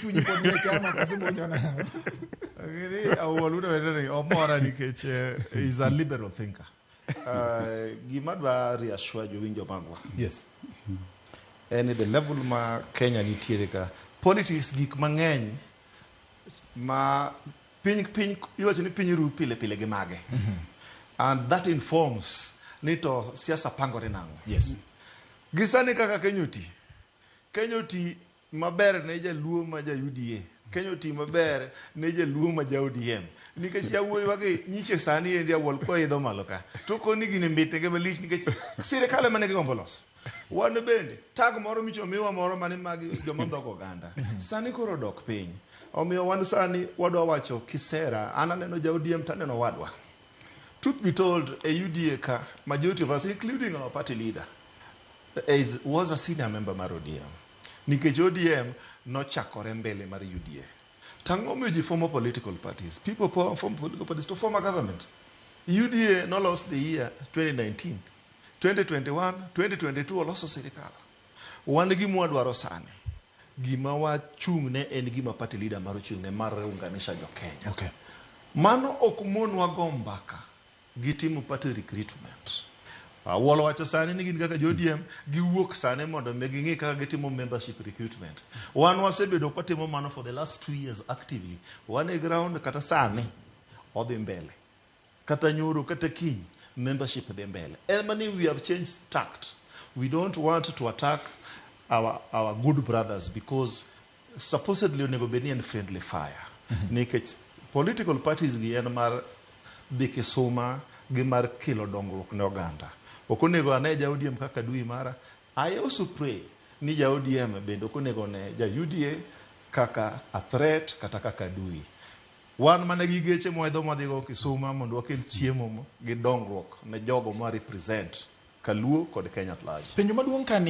chunyi pod ne chama kosemonjo na. Omora nikech is a liberal thinker. Gima dwa reassure jowinjo magwa. Yes. And the level ma Kenya nitiere ka politics gik mang'eny ma piny iwacho ni piny ru pile gi mage. And that informs ni to siasa pangore nango. Yes. Gisani kaka Kenya oti maber ne jaluo ma jo-UDA. Kenya oti maber ne jaluo ma jo-ODM. Nikech yawuoyi wage nyiche sani endi awuol ko idho malo ka. To koni gini mbitne ge malich nikech sirikal ema ne gigombo loso. Wan bende tag moro michomiwa moro mane magi joma ndhogo oganda. Sani koro dok piny. Omiyo wan sani wadwa wacho kisera an aneno jo-ODM taneno wadwa. Truth be told, a UDA ka majority of us, including our party leader, was a senior member mar ODM. Nikech ODM no chakore mbele mar UDA. Tango meji former political parties. People form political parties to form a government. UDA no lost the year 2019. 2021, 2022 lost serikal. Wan gima wadwaro sani. Gima wachung'ne en gima party leader mar ochung'ne mar unganisha jo Kenya. Okay. Mano ok monwa go mbaka gitimo party recruitment. Wolo wacho sani ni gin kaka jo-ODM giwuok sani mondo ging'i kaka gitimo membership recruitment. Wan wasebedo kwatimo mano for the last 2 years actively. Wan e ground kata sani odhi mbele. Kata nyoro kata kiny membership dhi mbele. Elmani we have changed tact. We don't want to attack our good brothers because supposedly onego bedni en friendly fire. Nikech political parties gi en mar dhi soma gi mar kelo dongruok ne oganda. Okonego ane ja-ODM kaka dui mara. I also pray ni ja-ODM bende okonego ne ja-UDA kaka a threat kata kaka dui. Wan mane gi geche moedho madhigo Kisuma mondo wakel chiemo gi dongruok ne jogo ma represent Kaluo kod Kenya at large. Penjo maduong' kani